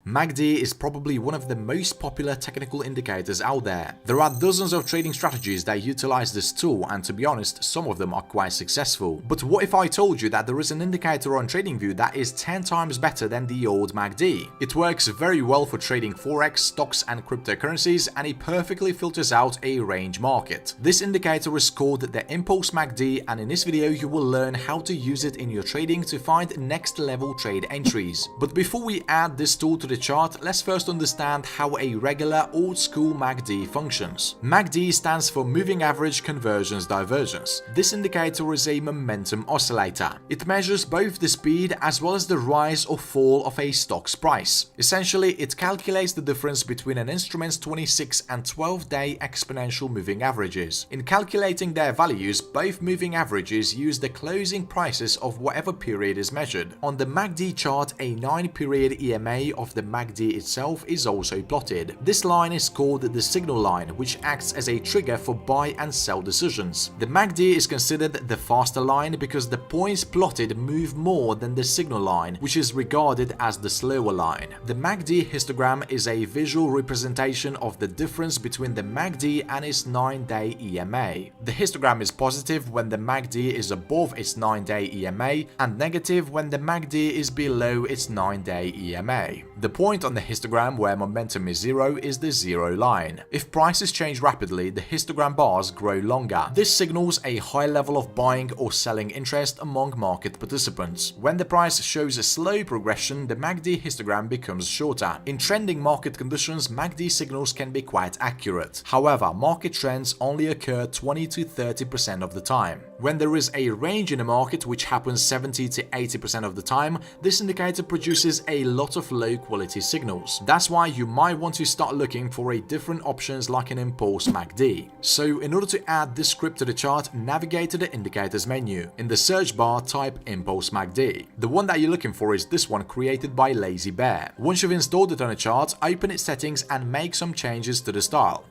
MACD is probably one of the most popular technical indicators out there. There are dozens of trading strategies that utilize this tool, and to be honest, some of them are quite successful. But what if I told you that there is an indicator on TradingView that is 10 times better than the old MACD? It works very well for trading forex, stocks and cryptocurrencies, and it perfectly filters out a range market. This indicator is called the Impulse MACD, and in this video you will learn how to use it in your trading to find next level trade entries. But before we add this tool to the chart, let's first understand how a regular old school MACD functions. MACD stands for Moving Average Convergence Divergence. This indicator is a momentum oscillator. It measures both the speed as well as the rise or fall of a stock's price. Essentially, it calculates the difference between an instrument's 26 and 12-day exponential moving averages. In calculating their values, both moving averages use the closing prices of whatever period is measured. On the MACD chart, a 9-period EMA of the MACD itself is also plotted. This line is called the signal line, which acts as a trigger for buy and sell decisions. The MACD is considered the faster line because the points plotted move more than the signal line, which is regarded as the slower line. The MACD histogram is a visual representation of the difference between the MACD and its 9-day EMA. The histogram is positive when the MACD is above its 9-day EMA and negative when the MACD is below its 9-day EMA. The point on the histogram where momentum is zero is the zero line. If prices change rapidly, the histogram bars grow longer. This signals a high level of buying or selling interest among market participants. When the price shows a slow progression, the MACD histogram becomes shorter. In trending market conditions, MACD signals can be quite accurate. However, market trends only occur 20 to 30% of the time. When there is a range in a market, which happens 70 to 80% of the time, this indicator produces a lot of low quality signals. That's why you might want to start looking for different options like an Impulse MACD. So in order to add this script to the chart, navigate to the indicators menu. In the search bar, type Impulse MACD. The one that you're looking for is this one created by Lazy Bear. Once you've installed it on a chart, open its settings and make some changes to the style.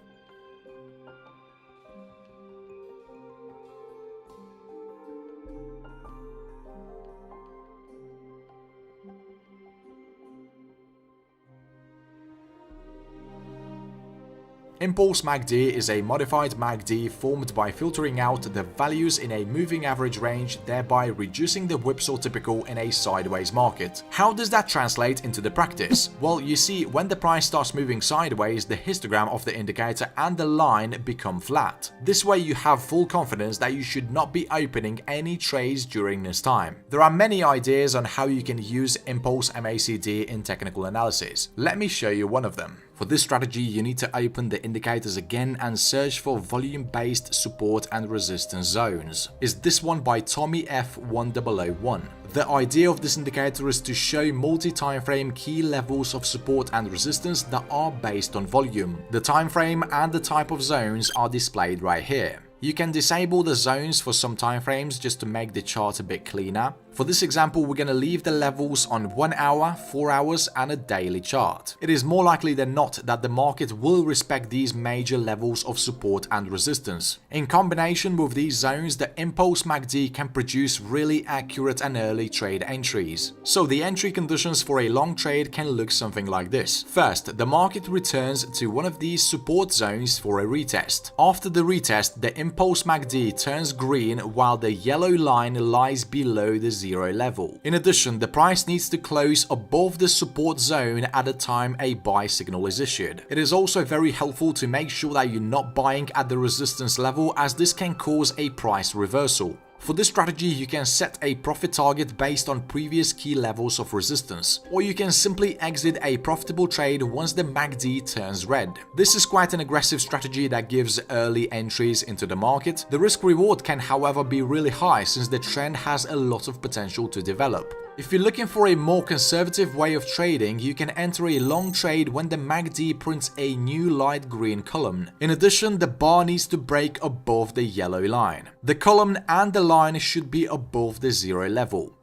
Impulse MACD is a modified MACD formed by filtering out the values in a moving average range, thereby reducing the whipsaw typical in a sideways market. How does that translate into the practice? Well, you see, when the price starts moving sideways, the histogram of the indicator and the line become flat. This way you have full confidence that you should not be opening any trades during this time. There are many ideas on how you can use Impulse MACD in technical analysis. Let me show you one of them. For this strategy, you need to open the indicators again and search for volume-based support and resistance zones. Is this one by Tommy F1001. The idea of this indicator is to show multi-time frame key levels of support and resistance that are based on volume. The time frame and the type of zones are displayed right here. You can disable the zones for some time frames just to make the chart a bit cleaner. For this example, we're going to leave the levels on 1 hour, 4 hours and a daily chart. It is more likely than not that the market will respect these major levels of support and resistance. In combination with these zones, the Impulse MACD can produce really accurate and early trade entries. So the entry conditions for a long trade can look something like this. First, the market returns to one of these support zones for a retest. After the retest, the Impulse MACD turns green while the yellow line lies below the zero level. In addition, the price needs to close above the support zone at the time a buy signal is issued. It is also very helpful to make sure that you're not buying at the resistance level, as this can cause a price reversal. For this strategy, you can set a profit target based on previous key levels of resistance, or you can simply exit a profitable trade once the MACD turns red. This is quite an aggressive strategy that gives early entries into the market. The risk reward can, however, be really high since the trend has a lot of potential to develop. If you're looking for a more conservative way of trading, you can enter a long trade when the MACD prints a new light green column. In addition, the bar needs to break above the yellow line. The column and the line should be above the zero level.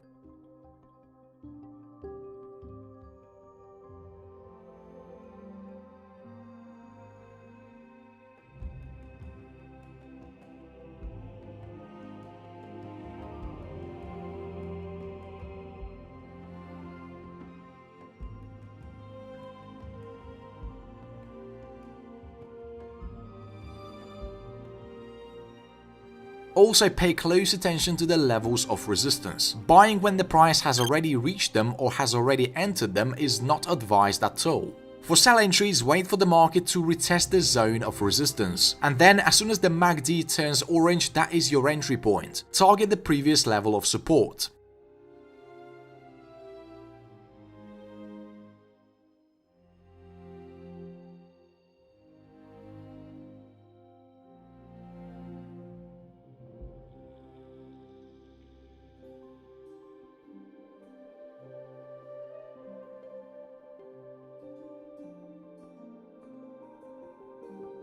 Also pay close attention to the levels of resistance. Buying when the price has already reached them or has already entered them is not advised at all. For sell entries, wait for the market to retest the zone of resistance, and then as soon as the MACD turns orange, that is your entry point. Target the previous level of support.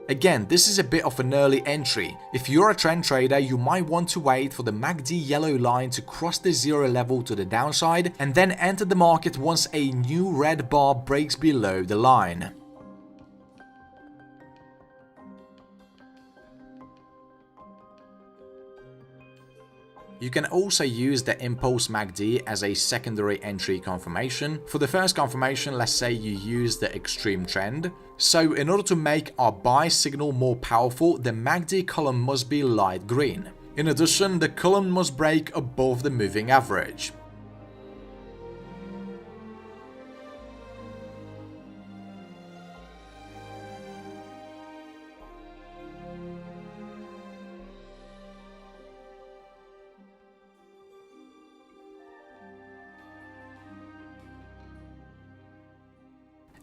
Again, this is a bit of an early entry. If you're a trend trader, you might want to wait for the MACD yellow line to cross the zero level to the downside and then enter the market once a new red bar breaks below the line. You can also use the impulse MACD as a secondary entry confirmation. For the first confirmation, let's say you use the extreme trend. So in order to make our buy signal more powerful, the MACD column must be light green. In addition, the column must break above the moving average.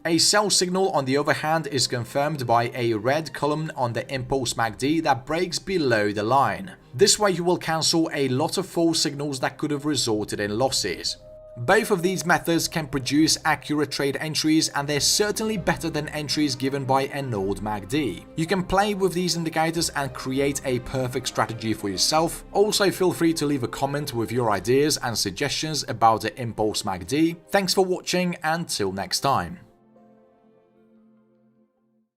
A sell signal, on the other hand, is confirmed by a red column on the impulse MACD that breaks below the line. This way you will cancel a lot of false signals that could have resulted in losses. Both of these methods can produce accurate trade entries, and they're certainly better than entries given by an old MACD. You can play with these indicators and create a perfect strategy for yourself. Also, feel free to leave a comment with your ideas and suggestions about the impulse MACD. Thanks for watching, and till next time.